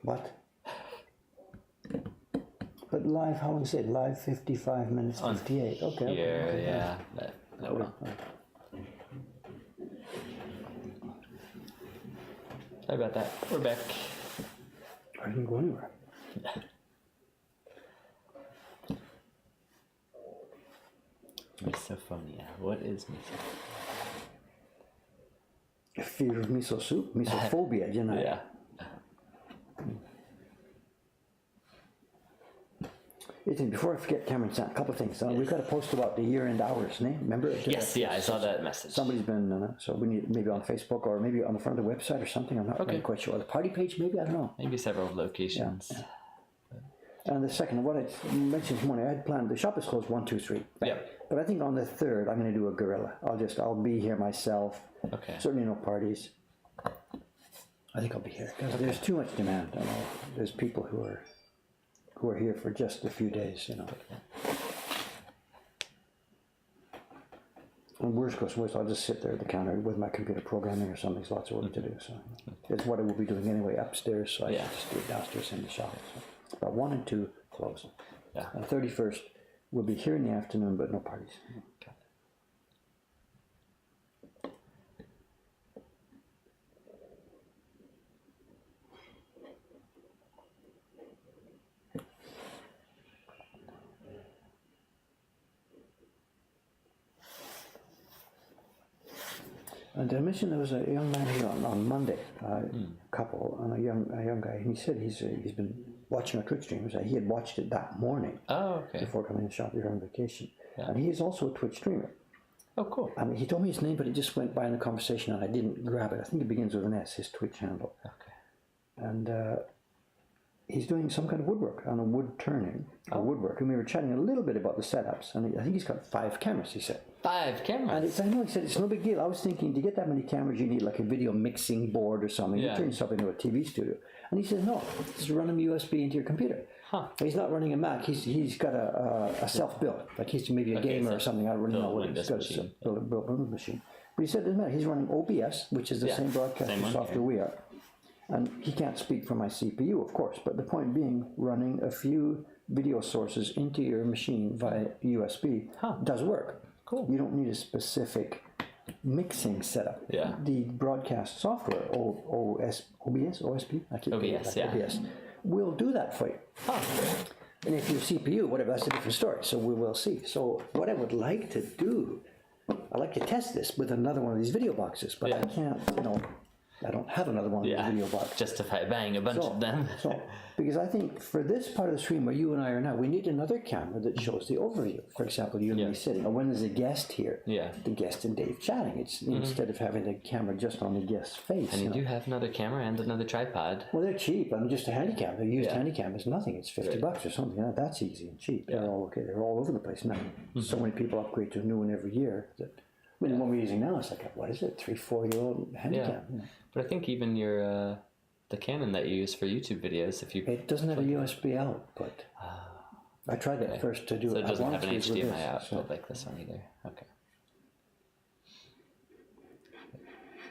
What? But live, how long is it? Live 55 minutes, 58. Okay. Yeah. But, oh well. Sorry about that. We're back. I didn't go anywhere. Misophonia. What is misophonia? Fear of miso soup, misophobia, you know. Yeah. Ethan, before I forget, Cameron, a couple of things. We've got to post about the year-end hours, remember? Yes, I saw that message. Somebody's been, so we need maybe on Facebook or maybe on the front of the website or something. I'm not really quite sure. The party page, maybe? I don't know. Maybe several locations. Yeah. And the second, what I mentioned this morning, I had planned, the shop is closed 1, 2, 3. Yep. But I think on the 3rd, I'm going to do a guerrilla. I'll be here myself. Okay. Certainly no parties. I think I'll be here because there's too much demand. I know there's people who are here for just a few days, you know. And worst goes worst, I'll just sit there at the counter with my computer programming or something. There's lots of work to do, so it's what I will be doing anyway upstairs. So I just do it downstairs in the shop. So about 1 and 2 close. Yeah. And 31st we'll be here in the afternoon, but no parties. Okay. And I mentioned there was a young man here on Monday, couple, and a young guy, and he said he's been watching our Twitch streams. He had watched it that morning. Oh, okay. Before coming to the shop, we were on vacation, Yeah. and he is also a Twitch streamer. Oh, cool. I mean, he told me his name, but it just went by in the conversation, and I didn't grab it. I think it begins with an S. His Twitch handle. Okay. And he's doing some kind of woodwork on a wood turning, woodwork. And we were chatting a little bit about the setups, and I think he's got 5 cameras. He said. 5 cameras. And I know he said it's no big deal. I was thinking to get that many cameras, you need like a video mixing board or something. Yeah. You turn yourself into a TV studio. And he said, no, just run them USB into your computer. Huh. He's not running a Mac. He's got a self-built, like he's maybe a gamer or something. I don't really know what he's got. It's a built Windows machine. But he said it doesn't matter. He's running OBS, which is the same broadcasting software we are. And he can't speak for my CPU, of course. But the point being, running a few video sources into your machine via USB does work. Cool. You don't need a specific mixing setup. Yeah. The broadcast software, OBS, I keep OBS, OBS, will do that for you. Huh. And if your CPU, whatever, that's a different story. So we will see. So what I would like to do, I'd like to test this with another one of these video boxes, but I can't, I don't have another one of these video boxes. Justify buying a bunch of them. Because I think for this part of the stream where you and I are now, we need another camera that shows the overview. For example, you and me sitting, or when there's a guest here, the guest and Dave chatting. It's instead of having the camera just on the guest's face. And you do have another camera and another tripod. Well, they're cheap. I'm just a handycam. They're used handycam is nothing. It's $50 or something. That's easy and cheap. They're all okay. They're all over the place now. So many people upgrade to a new one every year. That, I mean, the one we're using now is like what is it? 3-4-year-old handycam. Yeah. But I think even your the Canon that you use for YouTube videos, if you doesn't have a USB output. I tried that first to do so it. it doesn't have an HDMI output like this one either. Okay.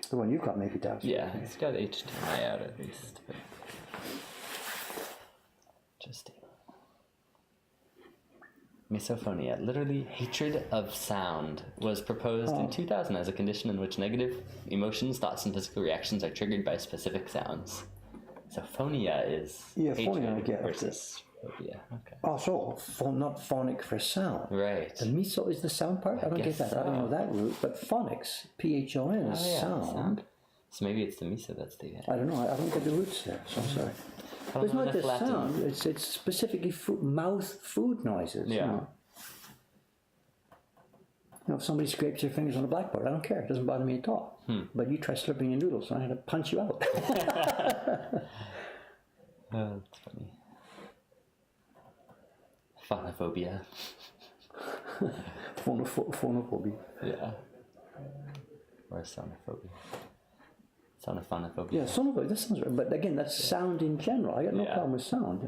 The one you've got maybe does. Yeah, it's got HDMI out at least. But just misophonia, literally hatred of sound, was proposed in 2000 as a condition in which negative emotions, thoughts, and physical reactions are triggered by specific sounds. So phonia is hatred phonia, I get versus phobia. Okay. Oh, so not phonic for sound. Right. The miso is the sound part? I don't get that. I don't know that root. But phonics, PHON, is sound. So maybe it's the miso that's the... I don't know. I don't get the roots there, so I'm sorry. But it's not the sound. It's specifically mouth food noises. Yeah. You know, if somebody scrapes their fingers on a blackboard, I don't care. It doesn't bother me at all. But you try slurping your noodles, and I had to punch you out. Oh, that's funny. Phonophobia. Phonophobia. Yeah. Or sonophobia. Sonophonophobia. Yeah, sonophobia, that sounds right. But again, that's sound in general. I got no problem with sound,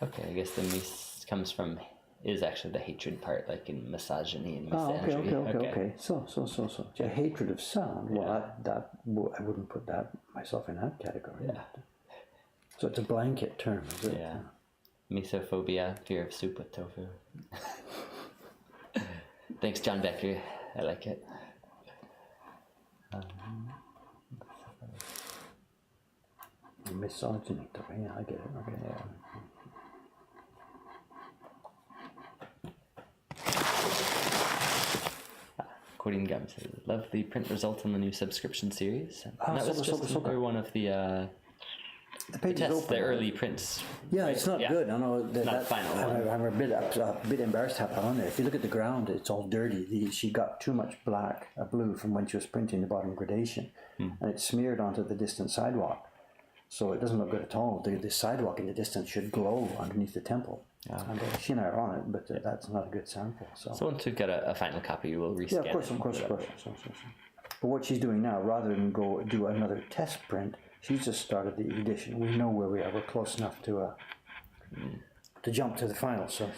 Okay, I guess the mis comes from is actually the hatred part, like in misogyny and Oh, misandry. okay. So. A hatred of sound. Well, I wouldn't put that myself in that category. Yeah. So it's a blanket term, is it? Yeah. Misophobia, fear of soup with tofu. Thanks, John Becker. I like it. Misogyny. Yeah, I get it. Okay. Yeah. Quoting Gum says, love the print result on the new subscription series. And that was just another one of the page is tests, open. the early prints. Yeah, it's not good. I know not final one. I'm a bit embarrassed to have that on there. If you look at the ground, it's all dirty. She got too much blue from when she was printing the bottom gradation, and it's smeared onto the distant sidewalk. So it doesn't look good at all. The sidewalk in the distance should glow underneath the temple. And she and I are on it, but that's not a good sample. So once we've got a final copy, we'll rescan it. Yeah, of course. But what she's doing now, rather than go do another test print, she's just started the edition. We know where we are. We're close enough to jump to the final. So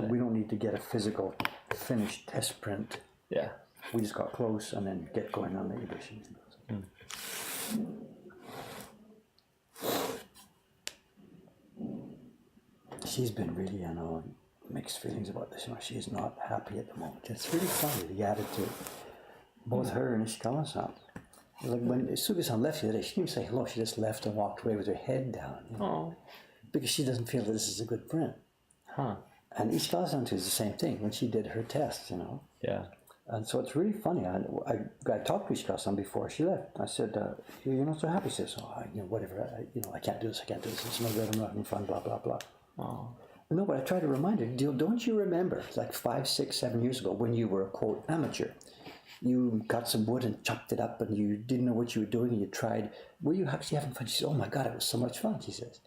we don't need to get a physical finished test print. Yeah. We just got close and then get going on the edition. She's been really, mixed feelings about this. She is not happy at the moment. It's really funny, the attitude. Both her and Ishikawa-san. Like when Suga-san left the other day, she didn't even say hello. She just left and walked away with her head down. Because she doesn't feel that this is a good print. And Ishikawa-san too is the same thing when she did her tests, Yeah. And so it's really funny. I talked to Ishikawa-san before she left. I said, you're not so happy. She says, whatever. I can't do this. It's no good. I'm not having fun, blah, blah, blah. No, but I tried to remind her, don't you remember, like 5, 6, 7 years ago, when you were a, quote, amateur, you got some wood and chopped it up and you didn't know what you were doing and you tried, were you actually having fun? She said, oh my God, it was so much fun, she says.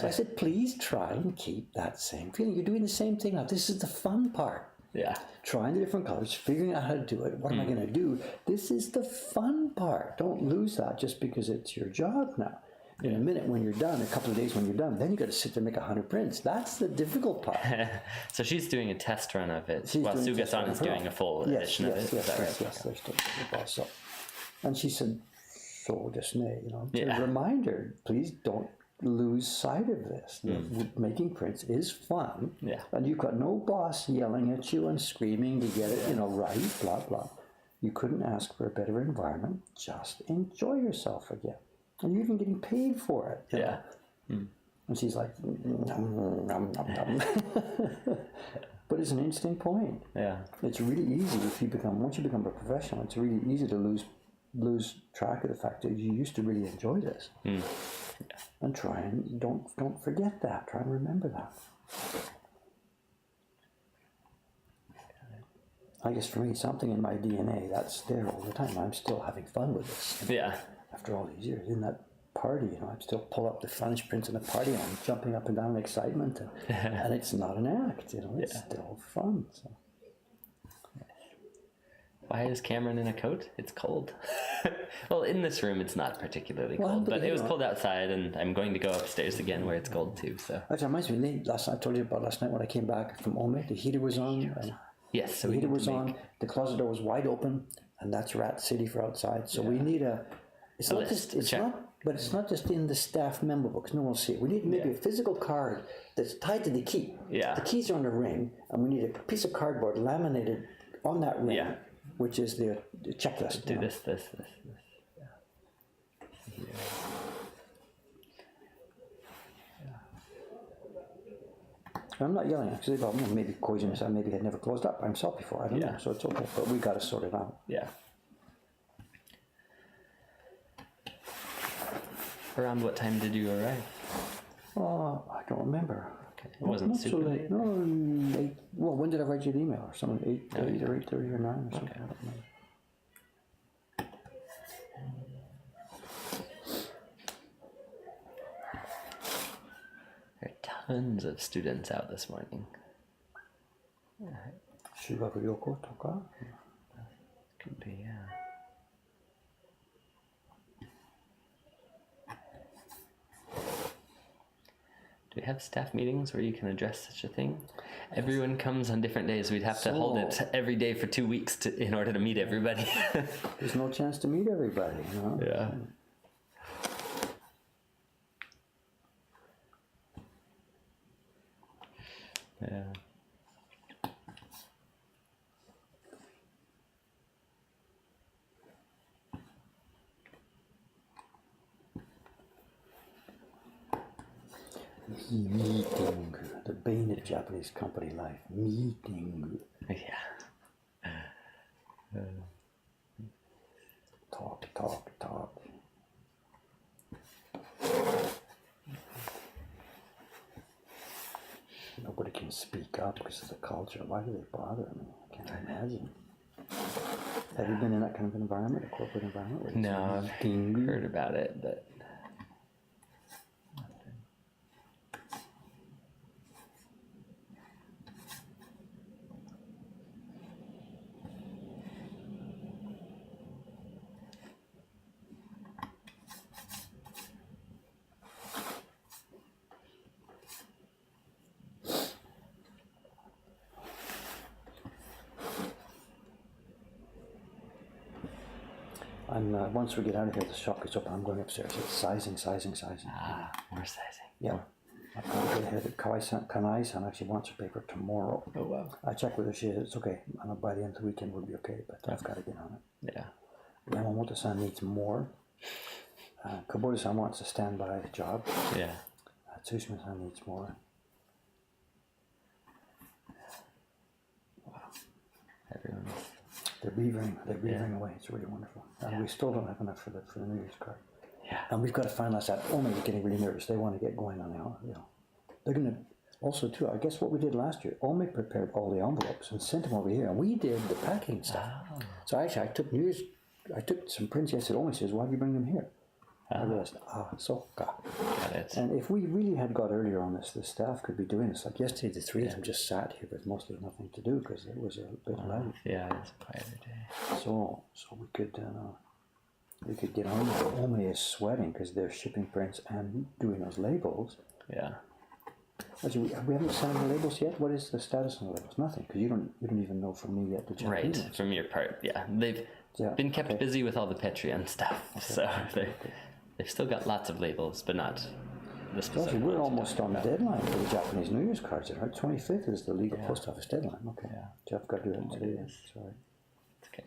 So I said, please try and keep that same feeling. You're doing the same thing now. This is the fun part. Yeah. Trying the different colors, figuring out how to do it. What am I going to do? This is the fun part. Don't lose that just because it's your job now. In a minute when you're done, a couple of days when you're done, then you got to sit there and make 100 prints. That's the difficult part. So she's doing a test run of it, while Suga-san is doing a full edition of it. Yes. And she said, so dismay, to remind her, please don't lose sight of this. Making prints is fun. Yeah. And you've got no boss yelling at you and screaming to get it, right, blah, blah. You couldn't ask for a better environment. Just enjoy yourself again. And you're even getting paid for it. Yeah. And she's like, nom, nom, nom. But it's an interesting point. Yeah. It's really easy once you become a professional, it's really easy to lose track of the fact that you used to really enjoy this. And try and don't forget that. Try and remember that. I guess for me, something in my DNA that's there all the time. I'm still having fun with this. Yeah. After all these years in that party, I still pull up the finished prints in the party and I'm jumping up and down in excitement, and it's not an act, it's still fun. So. Why is Cameron in a coat? It's cold. Well, in this room it's not particularly cold, but it was cold outside, and I'm going to go upstairs again where it's cold too. So that reminds me, I told you about last night when I came back from Ome, the heater was on. Yes, so the heater was on. The closet door was wide open, and that's Rat City for outside. So we need It's not just in the staff member books. No one will see it. We need maybe a physical card that's tied to the key. Yeah. The keys are on a ring, and we need a piece of cardboard laminated on that ring, which is the checklist. Do this. Yeah. I'm not yelling actually, but maybe Koizumi maybe had never closed up by himself before. I don't know, so it's okay. But we got to sort it out. Yeah. Around what time did you arrive? I don't remember. Okay. It wasn't not super so late. No, 8. Well, when did I write you the email? Or something 8:30 or 8:30 or 9 or something. I don't remember. There are tons of students out this morning. Shibabu-yoko toka? Could be, yeah. we have staff meetings where you can address such a thing? Everyone comes on different days. We'd have to hold it every day for 2 weeks in order to meet everybody. There's no chance to meet everybody, you know? Yeah. Yeah. Meeting, the bane of Japanese company life. Meeting. Yeah. Talk. Nobody can speak up because of the culture. Why do they bother? I mean, I can't imagine. Have you been in that kind of environment, a corporate environment? Where No, I've heard about it, but once we get out of here, the shop gets open. I'm going upstairs. It's sizing. more sizing. Yeah. I've got to get ahead of Kanai-san actually wants her paper tomorrow. Oh, wow. I checked with her. She said it's okay. And by the end of the weekend we'll be okay, but I've got to get on it. Yeah. Yamamoto-san needs more. Kubota-san wants a standby job. Yeah. Tsushima-san needs more. Wow. Everyone's... They're beavering away. It's really wonderful. And we still don't have enough for the New Year's card. Yeah. And we've got to finalize that. Omi is getting really nervous. They want to get going on the, you know. They're going to, also too, I guess what we did last year, Omi prepared all the envelopes and sent them over here. And we did the packing stuff. Oh. So actually I took some prints. I said, Omi says, why did you bring them here? I realized, so got it. And if we really had got earlier on this, the staff could be doing this. Like yesterday, the three of them just sat here with mostly nothing to do because it was a bit loud. Yeah, it's a quieter day. So we could get on. Omi is sweating because they're shipping prints and doing those labels. Yeah. Actually, we haven't signed the labels yet. What is the status on the labels? Nothing, because you don't even know from me yet the Japanese ones. From your part, yeah. They've been kept busy with all the Patreon stuff, so they've still got lots of labels, but not the specific. Actually, we're almost on the deadline for the Japanese New Year's cards. Right, 25th is the legal post office deadline. Okay, Jeff got to do that today. Sorry. It's okay.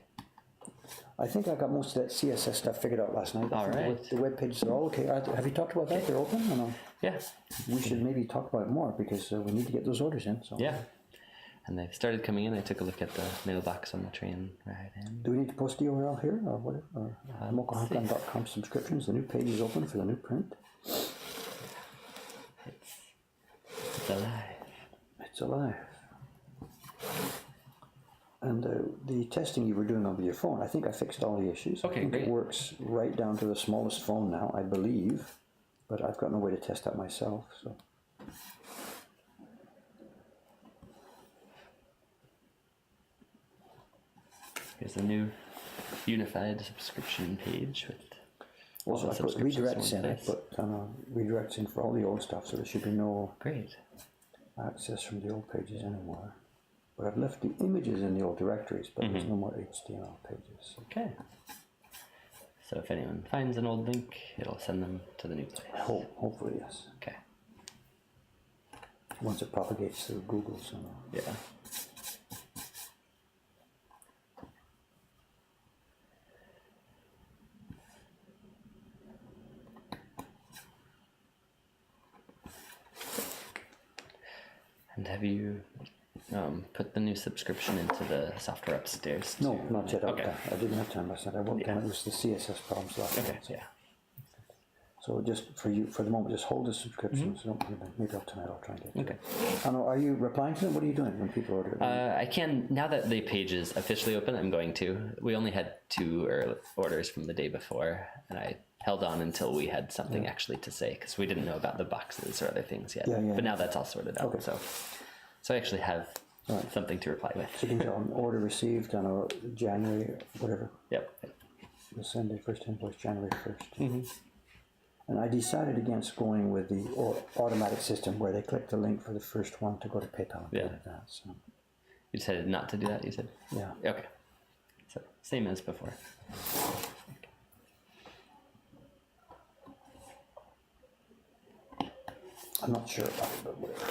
I think I got most of that CSS stuff figured out last night. All right. The web pages are all okay. Have you talked about that? They're open or no? Yeah. We should maybe talk about it more because we need to get those orders in. So. Yeah. And they've started coming in. I took a look at the mailbox on the train right in. Do we need to post the URL here or whatever? Or mokohankan.com subscriptions. The new page is open for the new print. It's alive. It's alive. And the testing you were doing on your phone, I think I fixed all the issues. Okay, I think great. It works right down to the smallest phone now, I believe. But I've got no way to test that myself. So. Here's the new unified subscription page with Also, I put redirects in. I put redirects in for all the old stuff, so there should be no access from the old pages anymore. But I've left the images in the old directories, but there's no more HTML pages. Okay. So if anyone finds an old link, it'll send them to the new place. Hopefully, yes. Okay. Once it propagates through Google, so. Yeah. And have you put the new subscription into the software upstairs? No, not yet. Okay. I didn't have time last night. I worked on it. It was the CSS problems last night. Okay, yeah. So just for the moment, just hold the subscription. So maybe tonight I'll try and get it. Okay. I know, are you replying to them? What are you doing when people order it? I can, now that the page is officially open, I'm going to. We only had 2 orders from the day before, and I held on until we had something actually to say, because we didn't know about the boxes or other things yet. But now that's all sorted out. Okay. So I actually have something to reply with. So you can tell them order received on January, whatever. Yep. We'll send the first invoice January 1st. And I decided against going with the automatic system where they click the link for the first one to go to PayPal. Yeah. That, so. You decided not to do that, you said? Yeah. Okay. So, same as before. I'm not sure about it, but whatever.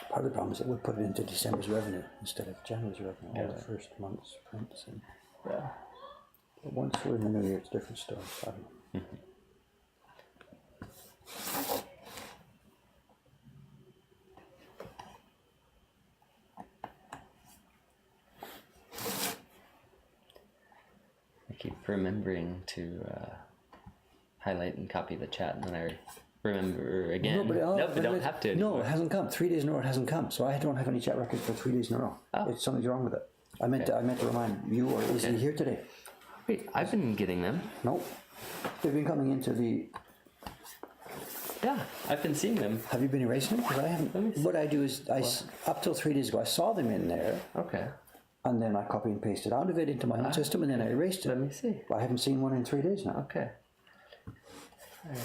Part of the problem is it would put it into December's revenue instead of January's revenue, all the first month's prints. And, Yeah. but once we're in the new year, it's a different story. So I don't know. I keep remembering to highlight and copy the chat, and then I remember again. Nope, we don't have to anymore. No, it hasn't come. 3 days in a row, it hasn't come. So I don't have any chat records for 3 days in a row. Oh. Something's wrong with it. I meant to remind you, or is he here today? Wait, I've been getting them. No. They've been coming into the... Yeah, I've been seeing them. Have you been erasing them? Because I haven't. What I do is, up till 3 days ago, I saw them in there. Okay. And then I copy and pasted out of it into my own system, and then I erased it. Let me see. I haven't seen one in 3 days now. Okay. All right.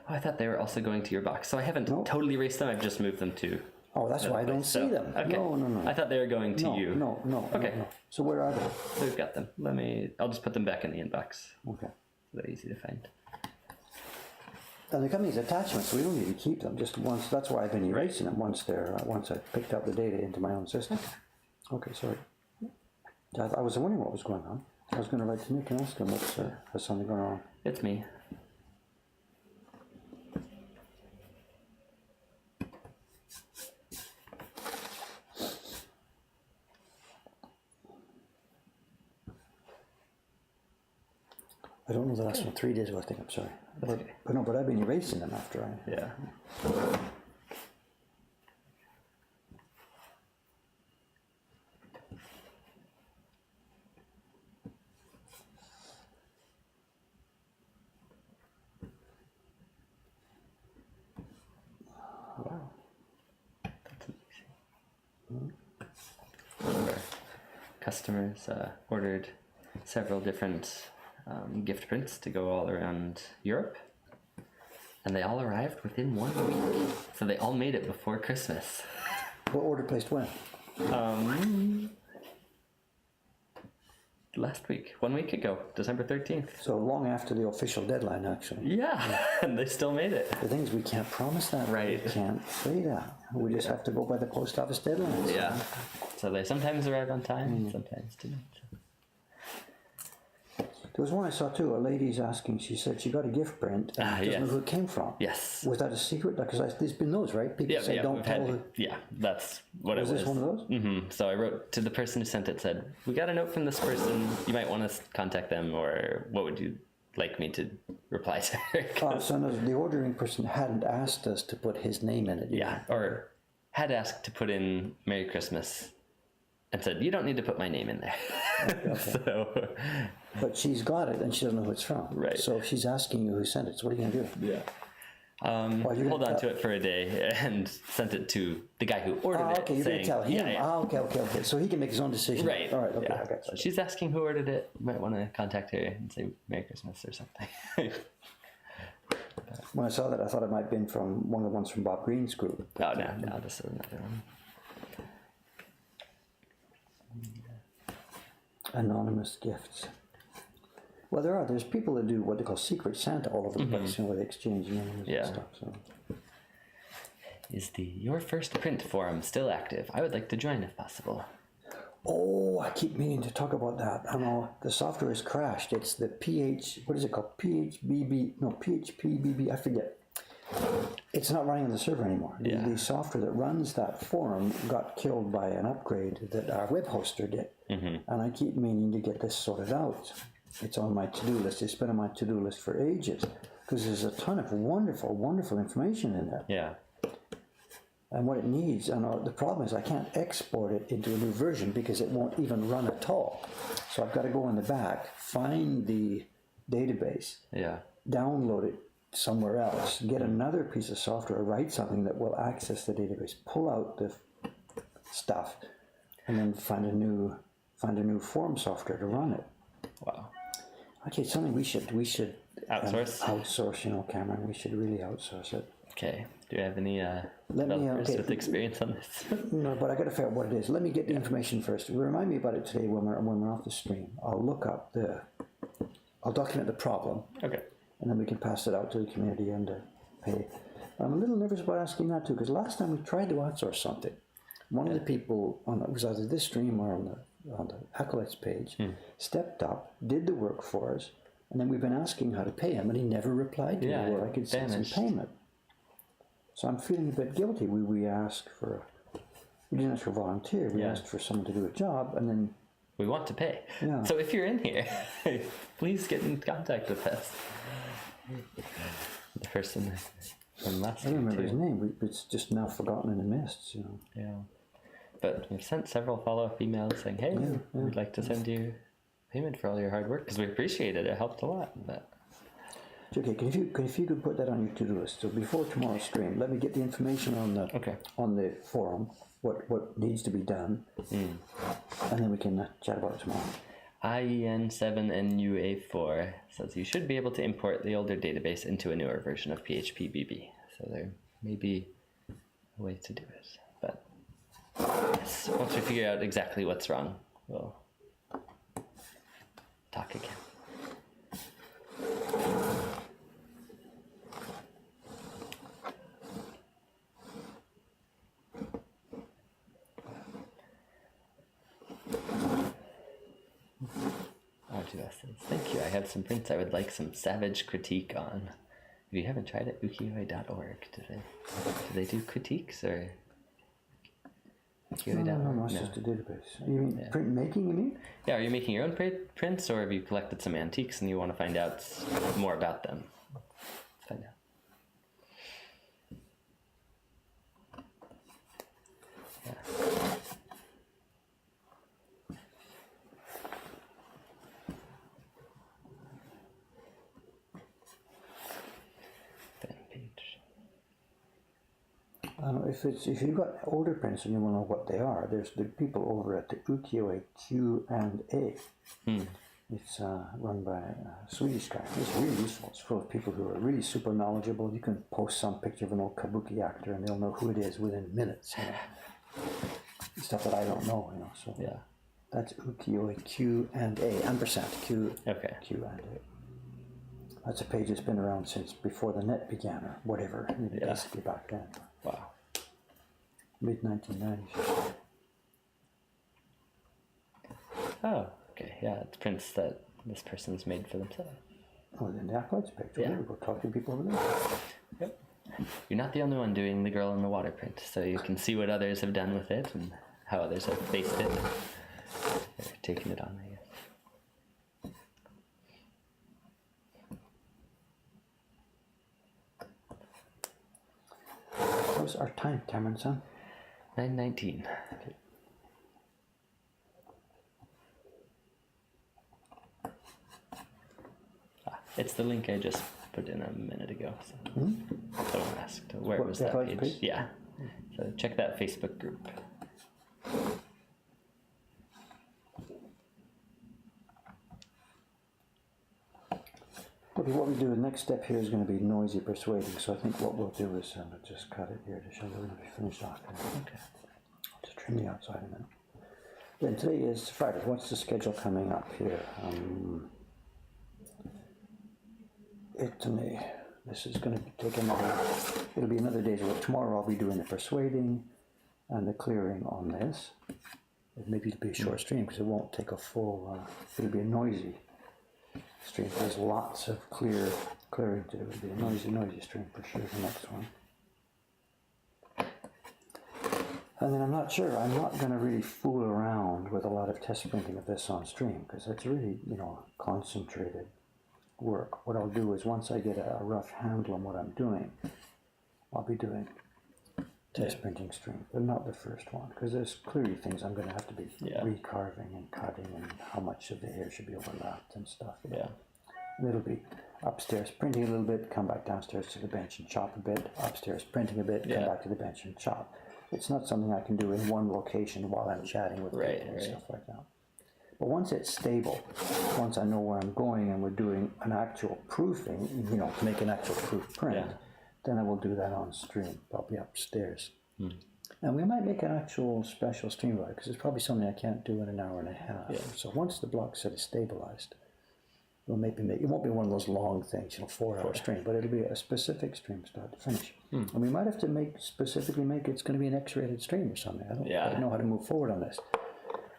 Oh, I thought they were also going to your box. So I haven't totally erased them. I've just moved them to... Oh, that's why I don't see them. Okay. No. I thought they were going to you. No. Okay. No. So where are they? So we've got them. I'll just put them back in the inbox. Okay. So they're easy to find. And they're coming as attachments, so we don't need to keep them. Just once. That's why I've been erasing them once I picked up the data into my own system. Okay, sorry. I was wondering what was going on. I was going to write to Nick and ask him has something going on. It's me. I don't know the last one. 3 days ago, I think. I'm sorry. But I've been erasing them after I... Yeah. Wow. That's amazing. One of our customers ordered several different gift prints to go all around Europe, and they all arrived within 1 week. So they all made it before Christmas. What order placed when? Last week, 1 week ago, December 13th. So long after the official deadline, actually. Yeah, and they still made it. The thing is, we can't promise that. Right. We can't say that. We just have to go by the post office deadlines. Yeah. So they sometimes arrive on time, sometimes don't. There was one I saw too. A lady's asking. She said she got a gift print and doesn't know who it came from. Yes. Was that a secret? Because there's been those, right? People say don't tell who. Yeah, that's what it was. Was this one of those? Mm-hmm. So I wrote to the person who sent it. Said, "We got a note from this person. You might want to contact them, or what would you like me to reply to her?" So no, the ordering person hadn't asked us to put his name in it. Yeah, or had asked to put in Merry Christmas, and said, "You don't need to put my name in there." Okay. So. But she's got it, and she doesn't know who it's from. Right. So she's asking you who sent it. So what are you going to do? Yeah. Hold on to it for a day and sent it to the guy who ordered it. Okay, you're going to tell him. Yeah. Okay. So he can make his own decision. Right. All right, okay. So she's asking who ordered it. You might want to contact her and say Merry Christmas or something. When I saw that, I thought it might have been from one of the ones from Bob Green's group. Oh, no, this is another one. Anonymous gifts. Well, there's people that do what they call Secret Santa all over the place, where they exchange names and stuff. So. Is the Your First Print forum still active? I would like to join if possible. Oh, I keep meaning to talk about that. I know the software has crashed. It's the what is it called? PHPBB, I forget. It's not running on the server anymore. Yeah. The software that runs that forum got killed by an upgrade that our web hoster did. And I keep meaning to get this sorted out. It's on my to-do list. It's been on my to-do list for ages because there's a ton of wonderful, wonderful information in there. Yeah. And what it needs, and the problem is I can't export it into a new version because it won't even run at all. So I've got to go in the back, find the database, download it somewhere else, get another piece of software, write something that will access the database, pull out the stuff, and then find a new find a new forum software to run it. Wow. Okay, it's something we should Outsource? Cameron. We should really outsource it. Okay. Do you have any developers with experience on this? No, but I got to figure out what it is. Let me get the information first. Remind me about it today when we're off the stream. I'll document the problem. Okay. And then we can pass it out to the community and pay. I'm a little nervous about asking that too, because last time we tried to outsource something, one of the people it was either this stream or on the Acolytes page stepped up, did the work for us, and then we've been asking how to pay him, and he never replied to me where I could send some payment. So I'm feeling a bit guilty. We didn't ask for a volunteer. We asked for someone to do a job, and then we want to pay. Yeah. So if you're in here, please get in contact with us. The person from last time. I don't remember his name. It's just now forgotten in the mists. Yeah. But we've sent several follow-up emails saying, "Hey, we'd like to send you payment for all your hard work because we appreciate it. It helped a lot." But okay, if you could put that on your to-do list. So before tomorrow's stream, let me get the information on the forum, what needs to be done, and then we can chat about it tomorrow. IEN7NUA4 says you should be able to import the older database into a newer version of PHP-BB. So there may be a way to do it. But yes, once we figure out exactly what's wrong, we'll talk again. Thank you. I have some prints I would like some savage critique on. If you haven't tried it, ukiyo.org. Do they do critiques or? No, it's just a database. You mean print making? You mean? Yeah. Are you making your own prints, or have you collected some antiques and you want to find out more about them? Let's find out. Yeah. If you've got older prints and you want to know what they are, there's the people over at the Ukiyo Q&A. It's run by a Swedish guy. It's really useful. It's full of people who are really super knowledgeable. You can post some picture of an old kabuki actor and they'll know who it is within minutes. Stuff that I don't know, So that's Ukiyo Q&A, ampersand Q. Okay. Q&A. That's a page that's been around since before the net began, or whatever. Basically back then. Wow. Mid-1990s. Oh, okay. Yeah, it's prints that this person's made for themselves. Oh, then the Acolytes page. Yeah. We'll talk to people over there. Yep. You're not the only one doing the girl in the water print, so you can see what others have done with it and how others have faced it. They're taking it on, I guess. What's our time, Cameron, son? 9:19. Okay. It's the link I just put in a minute ago. So someone asked where was that page? Yeah. So check that Facebook group. Okay, what we do, the next step here is going to be noisy persuading. So I think what we'll do is just cut it here to show that we're going to be finished off. Okay. Just trim the outside a minute. Then today is Friday. What's the schedule coming up here? This is going to take it'll be another day's work. Tomorrow I'll be doing the persuading and the clearing on this. Maybe it'll be a short stream because it won't take a full, it'll be a noisy stream. There's lots of clearing to do. It'll be a noisy stream for sure, the next one. And then I'm not going to really fool around with a lot of test printing of this on stream because that's really, concentrated work. What I'll do is once I get a rough handle on what I'm doing, I'll be doing test printing stream, but not the first one because there's clearly things I'm going to have to be recarving and cutting and how much of the hair should be overlapped and stuff. Yeah. And it'll be upstairs printing a little bit, come back downstairs to the bench and chop a bit, upstairs printing a bit, come back to the bench and chop. It's not something I can do in one location while I'm chatting with people and stuff like that. But once it's stable, once I know where I'm going and we're doing an actual proofing, to make an actual proof print, then I will do that on stream, probably upstairs. And we might make an actual special stream of it, because it's probably something I can't do in an hour and a half. Yeah. So once the block set is stabilized, we'll maybe it won't be one of those long things, 4-hour stream, but it'll be a specific stream start to finish. And we might have to specifically make it's going to be an X-rated stream or something. I don't know how to move forward on this.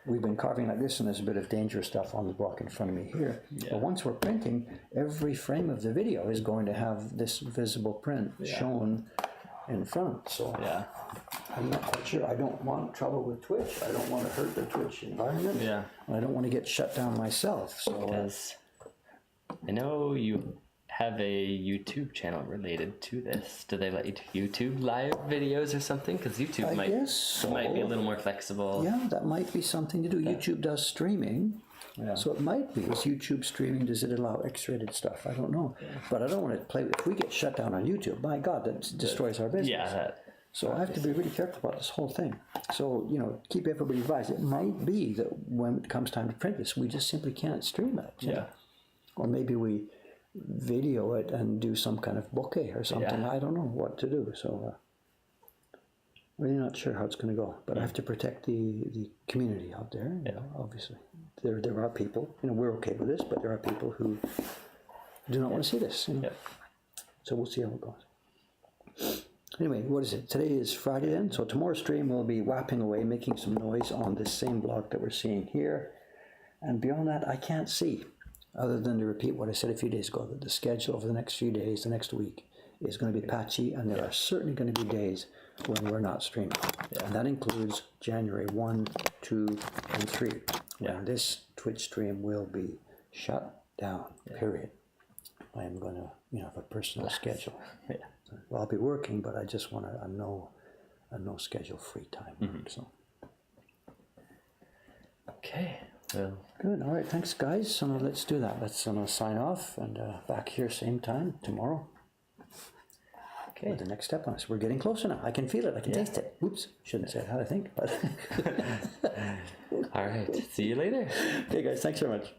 We've been carving like this, and there's a bit of dangerous stuff on the block in front of me here. But once we're printing, every frame of the video is going to have this visible print shown in front. So I'm not quite sure. I don't want trouble with Twitch. I don't want to hurt the Twitch environment. Yeah. I don't want to get shut down myself. So because I know you have a YouTube channel related to this. Do they let you do YouTube live videos or something? Because YouTube might be a little more flexible. Yeah, that might be something to do. YouTube does streaming. Yeah. So it might be. Is YouTube streaming? Does it allow X-rated stuff? I don't know. Yeah. But I don't want to play. If we get shut down on YouTube, my God, that destroys our business. Yeah. So I have to be really careful about this whole thing. So, keep everybody advised. It might be that when it comes time to print this, we just simply can't stream it. Yeah. Or maybe we video it and do some kind of bokeh or something. Yeah. I don't know what to do. So really not sure how it's going to go. But I have to protect the community out there, obviously. There are people, we're okay with this, but there are people who do not want to see this. So we'll see how it goes. Anyway, what is it? Today is Friday then, so tomorrow's stream will be whapping away, making some noise on this same block that we're seeing here. And beyond that, I can't see, other than to repeat what I said a few days ago, that the schedule over the next few days, the next week, is going to be patchy, and there are certainly going to be days when we're not streaming. And that includes January 1, 2, and 3, when this Twitch stream will be shut down, period. I am going to, have a personal schedule. Well, I'll be working, but I just want a no schedule free time. So. Okay. Well. Good. All right. Thanks, guys. So now let's do that. Let's sign off and back here same time tomorrow. Okay. With the next step on us. We're getting closer now. I can feel it. I can taste it. Oops. Shouldn't say how I think. But all right. See you later. Okay, guys. Thanks very much.